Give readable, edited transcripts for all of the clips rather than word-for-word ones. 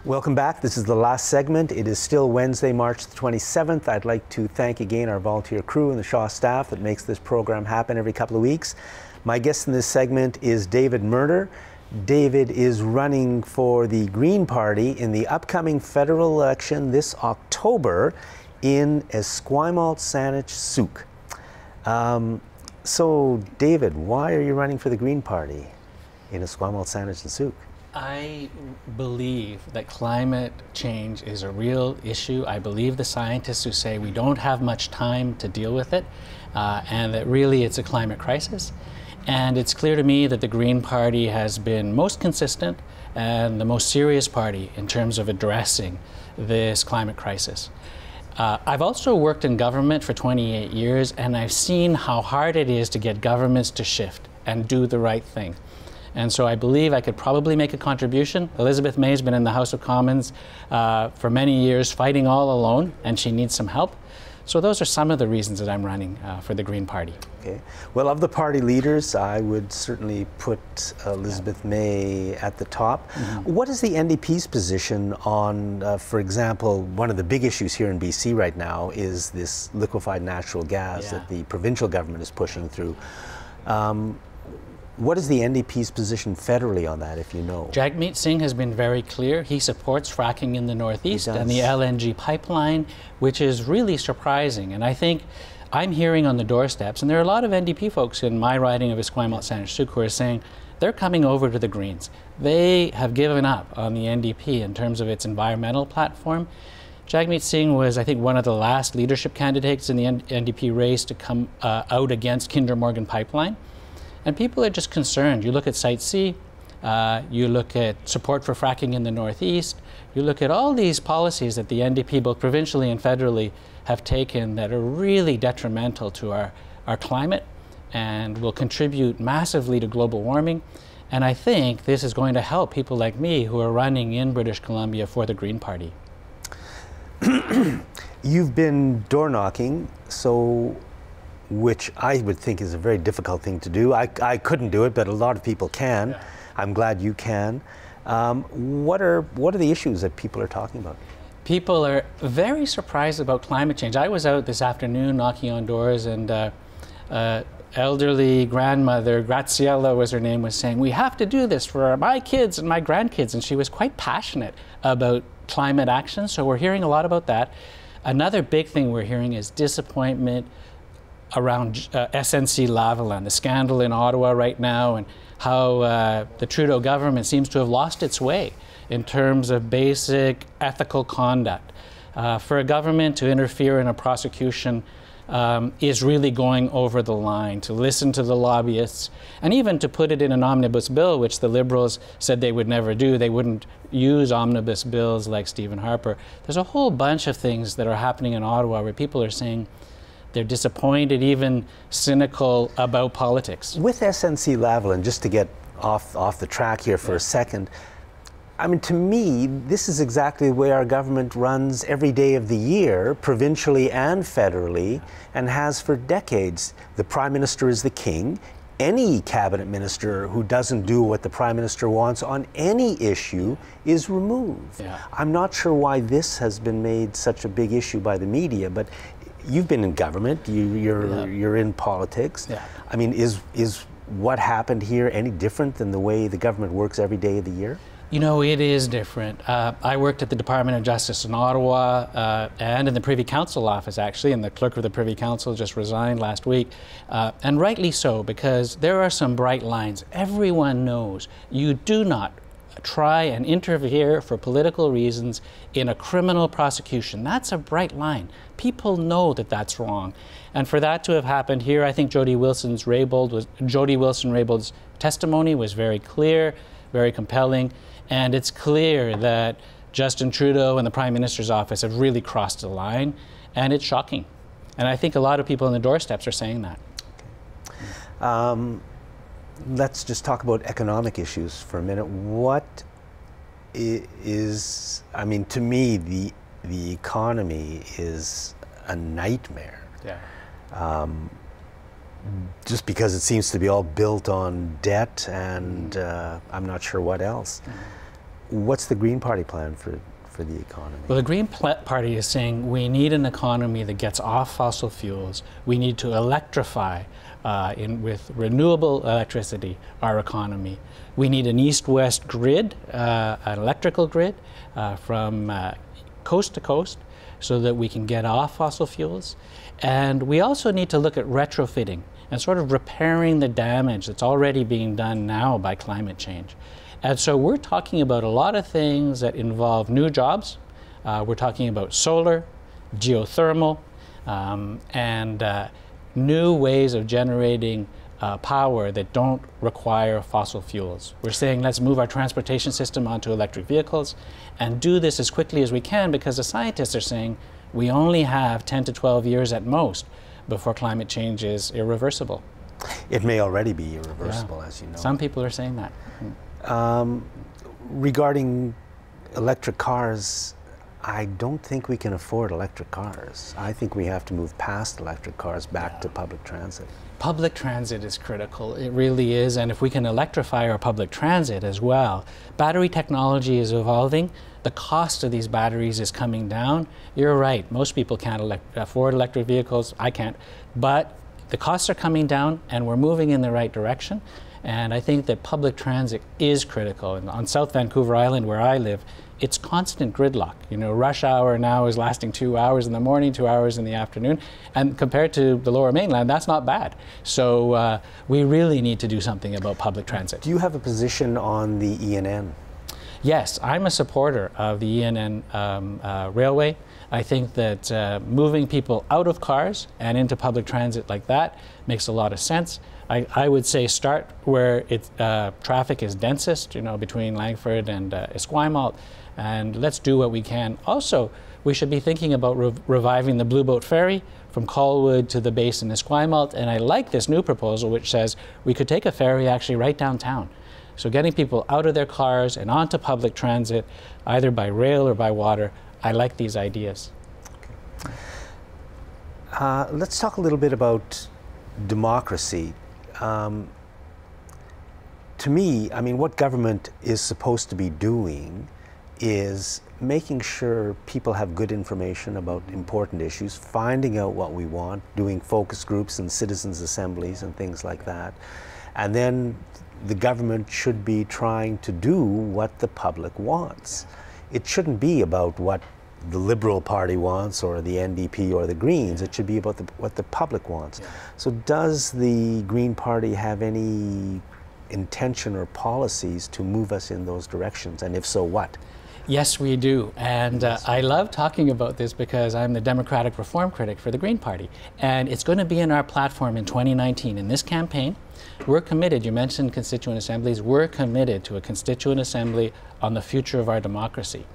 Welcome back. This is the last segment. It is still Wednesday, March the 27th. I'd like to thank again our volunteer crew and the Shaw staff that makes this program happen every couple of weeks. My guest in this segment is David Merner. David is running for the Green Party in the upcoming federal election this October in Esquimalt-Saanich-Sooke. So, David, why are you running for the Green Party in Esquimalt-Saanich-Sooke? I believe that climate change is a real issue. I believe the scientists who say we don't have much time to deal with it, and that really it's a climate crisis. And it's clear to me that the Green Party has been most consistent and the most serious party in terms of addressing this climate crisis. I've also worked in government for 28 years, and I've seen how hard it is to get governments to shift and do the right thing. And so I believe I could probably make a contribution. Elizabeth May's been in the House of Commons for many years fighting all alone, and she needs some help. So those are some of the reasons that I'm running for the Green Party. Okay. Well, of the party leaders, I would certainly put Elizabeth May at the top. Mm-hmm. What is the NDP's position on, for example, one of the big issues here in BC right now is this liquefied natural gas that the provincial government is pushing through. What is the NDP's position federally on that, if you know? Jagmeet Singh has been very clear. He supports fracking in the Northeast and the LNG pipeline, which is really surprising. And I think I'm hearing on the doorsteps, and there are a lot of NDP folks in my riding of Esquimalt-Saanich-Sooke who are saying they're coming over to the Greens. They have given up on the NDP in terms of its environmental platform. Jagmeet Singh was, I think, one of the last leadership candidates in the NDP race to come out against Kinder Morgan pipeline. And people are just concerned. You look at Site C, you look at support for fracking in the Northeast, you look at all these policies that the NDP, both provincially and federally, have taken that are really detrimental to our climate and will contribute massively to global warming. And I think this is going to help people like me who are running in British Columbia for the Green Party. You've been door knocking, so which I would think is a very difficult thing to do. I couldn't do it, but a lot of people can. Yeah. I'm glad you can. What are the issues that people are talking about? People are very surprised about climate change. I was out this afternoon knocking on doors, and elderly grandmother, Graciela was her name, was saying, we have to do this for my kids and my grandkids, and she was quite passionate about climate action, so we're hearing a lot about that. Another big thing we're hearing is disappointment around SNC-Lavalin, the scandal in Ottawa right now, and how the Trudeau government seems to have lost its way in terms of basic ethical conduct. For a government to interfere in a prosecution is really going over the line, to listen to the lobbyists, and even to put it in an omnibus bill, which the Liberals said they would never do. They wouldn't use omnibus bills like Stephen Harper. There's a whole bunch of things that are happening in Ottawa where people are saying they're disappointed, even cynical about politics. With SNC-Lavalin, just to get off the track here for a second, I mean, to me, this is exactly the way our government runs every day of the year, provincially and federally, and has for decades. The Prime Minister is the king. Any cabinet minister who doesn't do what the Prime Minister wants on any issue is removed. Yeah. I'm not sure why this has been made such a big issue by the media, but you've been in government, you're in politics. Yeah. I mean, is what happened here any different than the way the government works every day of the year? You know, it is different. I worked at the Department of Justice in Ottawa and in the Privy Council office, actually, and the clerk of the Privy Council just resigned last week. And rightly so, because there are some bright lines. Everyone knows you do not try and interfere for political reasons in a criminal prosecution. That's a bright line. People know that that's wrong. And for that to have happened here, I think Jody Wilson-Raybould's testimony was very clear, very compelling, and it's clear that Justin Trudeau and the Prime Minister's office have really crossed the line, and it's shocking. And I think a lot of people on the doorsteps are saying that. Okay. Let's just talk about economic issues for a minute. What is, I mean, to me, the economy is a nightmare. Yeah. Just because it seems to be all built on debt and I'm not sure what else. What's the Green Party plan for the economy? Well, the Green Party is saying we need an economy that gets off fossil fuels. We need to electrify with renewable electricity our economy. We need an east-west grid, an electrical grid from coast to coast so that we can get off fossil fuels. And we also need to look at retrofitting and sort of repairing the damage that's already being done now by climate change. And so we're talking about a lot of things that involve new jobs. We're talking about solar, geothermal, and new ways of generating power that don't require fossil fuels. We're saying let's move our transportation system onto electric vehicles and do this as quickly as we can, because the scientists are saying we only have 10 to 12 years at most before climate change is irreversible. It may already be irreversible, as you know. Some people are saying that. Regarding electric cars, I don't think we can afford electric cars. I think we have to move past electric cars back to public transit. Public transit is critical. It really is. And if we can electrify our public transit as well, battery technology is evolving. The cost of these batteries is coming down. You're right. Most people can't afford electric vehicles. I can't. But the costs are coming down and we're moving in the right direction. And I think that public transit is critical. And on South Vancouver Island, where I live, it's constant gridlock. You know, rush hour now is lasting 2 hours in the morning, 2 hours in the afternoon. And compared to the Lower Mainland, that's not bad. So we really need to do something about public transit. Do you have a position on the ENN? Yes, I'm a supporter of the ENN railway. I think that moving people out of cars and into public transit like that makes a lot of sense. I would say start where traffic is densest, you know, between Langford and Esquimalt, and let's do what we can. Also, we should be thinking about reviving the Blue Boat Ferry from Colwood to the base in Esquimalt, and I like this new proposal which says we could take a ferry actually right downtown. So getting people out of their cars and onto public transit, either by rail or by water, I like these ideas. Okay. Let's talk a little bit about democracy. To me, I mean, what government is supposed to be doing is making sure people have good information about important issues, finding out what we want, doing focus groups and citizens' assemblies and things like that. And then the government should be trying to do what the public wants. It shouldn't be about what the Liberal Party wants or the NDP or the Greens. It should be about what the public wants. Yeah. So does the Green Party have any intention or policies to move us in those directions? And if so, what? Yes, we do. And I love talking about this because I'm the Democratic Reform Critic for the Green Party. And it's going to be in our platform in 2019. In this campaign, we're committed, you mentioned constituent assemblies, we're committed to a constituent assembly on the future of our democracy.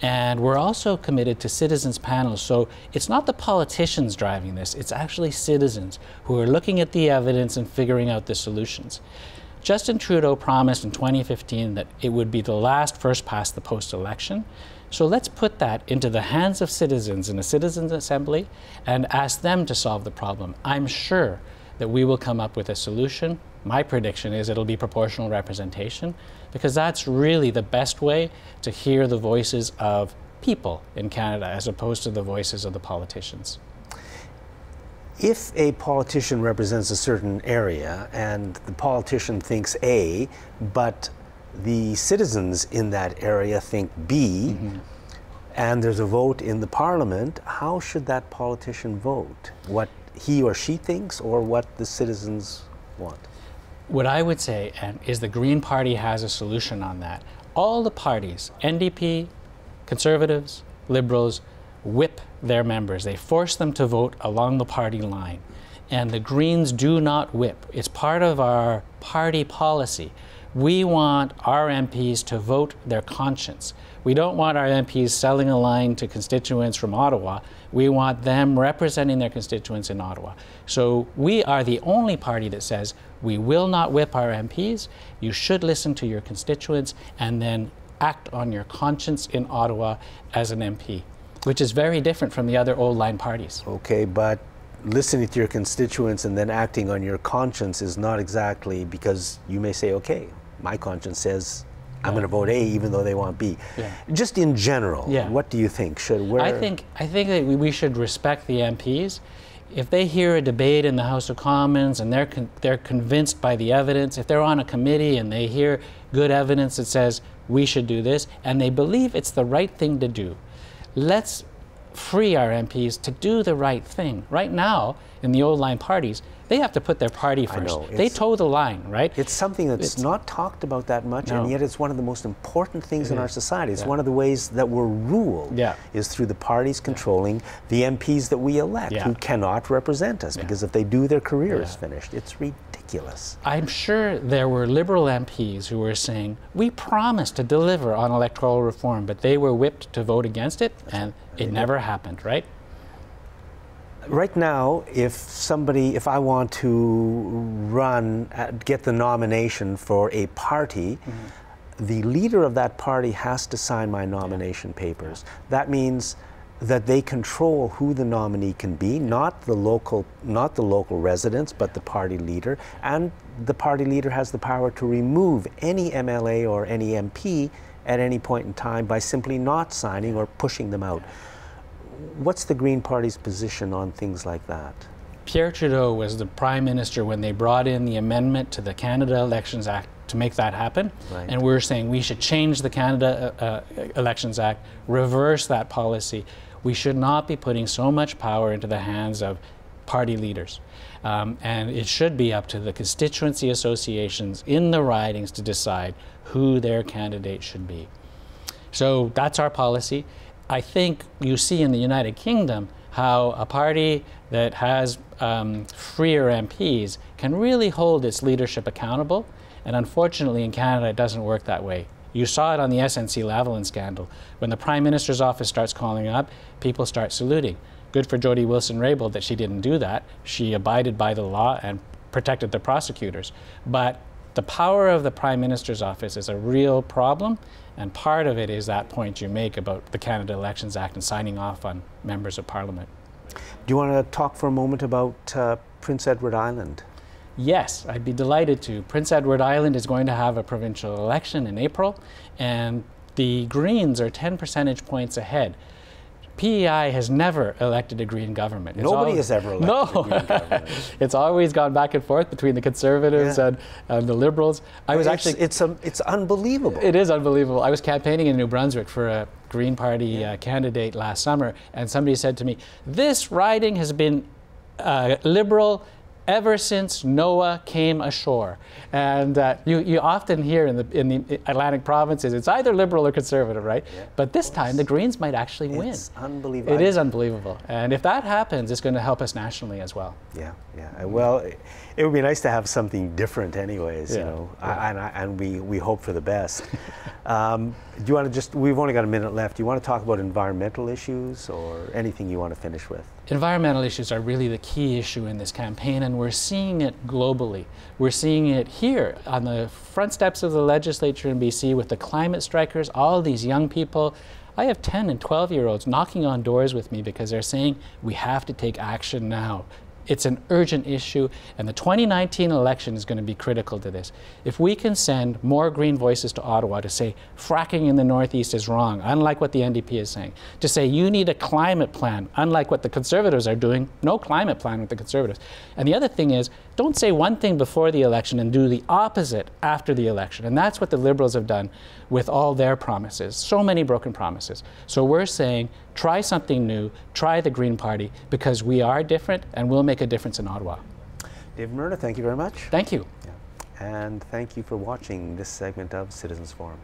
And we're also committed to citizens panels. So it's not the politicians driving this, it's actually citizens who are looking at the evidence and figuring out the solutions. Justin Trudeau promised in 2015 that it would be the last first past the post election. So let's put that into the hands of citizens in a citizens assembly and ask them to solve the problem. I'm sure that we will come up with a solution. My prediction is it'll be proportional representation, because that's really the best way to hear the voices of people in Canada as opposed to the voices of the politicians. If a politician represents a certain area and the politician thinks A, but the citizens in that area think B, and there's a vote in the parliament, how should that politician vote? What he or she thinks or what the citizens want? What I would say is the Green Party has a solution on that. All the parties, NDP, Conservatives, Liberals, whip their members. They force them to vote along the party line. And the Greens do not whip. It's part of our party policy. We want our MPs to vote their conscience. We don't want our MPs selling a line to constituents from Ottawa. We want them representing their constituents in Ottawa. So we are the only party that says we will not whip our MPs. You should listen to your constituents and then act on your conscience in Ottawa as an MP, which is very different from the other old line parties. Okay, but listening to your constituents and then acting on your conscience is not exactly, because you may say, okay, my conscience says I'm going to vote A even though they want B. Yeah. Just in general, what do you think? I think that we should respect the MPs. If they hear a debate in the House of Commons and they're convinced by the evidence, if they're on a committee and they hear good evidence that says we should do this, and they believe it's the right thing to do, let's free our MPs to do the right thing. Right now, in the old line parties, they have to put their party first. They toe the line, right? It's something that's not talked about that much, and yet it's one of the most important things in our society. It's one of the ways that we're ruled is through the parties controlling the MPs that we elect, who cannot represent us, because if they do, their career is finished. It's ridiculous. I'm sure there were Liberal MPs who were saying, we promised to deliver on electoral reform, but they were whipped to vote against it, and it never happened, right? Right now, if I want to get the nomination for a party, the leader of that party has to sign my nomination papers. That means that they control who the nominee can be, not the local residents, but the party leader. And the party leader has the power to remove any MLA or any MP at any point in time by simply not signing or pushing them out. What's the Green Party's position on things like that? Pierre Trudeau was the Prime Minister when they brought in the amendment to the Canada Elections Act to make that happen. Right. And we're saying we should change the Canada Elections Act, reverse that policy. We should not be putting so much power into the hands of party leaders. And it should be up to the constituency associations in the ridings to decide who their candidate should be. So that's our policy. I think you see in the United Kingdom how a party that has freer MPs can really hold its leadership accountable, and unfortunately in Canada it doesn't work that way. You saw it on the SNC-Lavalin scandal. When the Prime Minister's office starts calling up, people start saluting. Good for Jody Wilson-Raybould that she didn't do that. She abided by the law and protected the prosecutors. But the power of the Prime Minister's office is a real problem, and part of it is that point you make about the Canada Elections Act and signing off on members of Parliament. Do you want to talk for a moment about Prince Edward Island? Yes, I'd be delighted to. Prince Edward Island is going to have a provincial election in April, and the Greens are 10 percentage points ahead. PEI has never elected a Green government. Nobody has ever elected a Green government. It's always gone back and forth between the Conservatives and the Liberals. It's unbelievable. It is unbelievable. I was campaigning in New Brunswick for a Green Party candidate last summer, and somebody said to me, "This riding has been Liberal ever since Noah came ashore." And you often hear in the Atlantic provinces, it's either Liberal or Conservative, right? Yeah, but this time the Greens might actually win. It's unbelievable. It is unbelievable. And if that happens, it's going to help us nationally as well. Yeah, yeah. Well, it would be nice to have something different anyways, you know, and we hope for the best. Do you want to we've only got a minute left. Do you want to talk about environmental issues or anything you want to finish with? Environmental issues are really the key issue in this campaign, and we're seeing it globally. We're seeing it here on the front steps of the legislature in BC with the climate strikers, all these young people. I have 10 and 12-year-olds knocking on doors with me because they're saying we have to take action now. It's an urgent issue, and the 2019 election is going to be critical to this. If we can send more Green voices to Ottawa to say fracking in the Northeast is wrong, unlike what the NDP is saying, to say you need a climate plan, unlike what the Conservatives are doing, no climate plan with the Conservatives. And the other thing is, don't say one thing before the election and do the opposite after the election. And that's what the Liberals have done with all their promises, so many broken promises. So we're saying, try something new, try the Green Party, because we are different and we'll make a difference in Ottawa. David Merner, thank you very much. Thank you. Yeah. And thank you for watching this segment of Citizens Forum.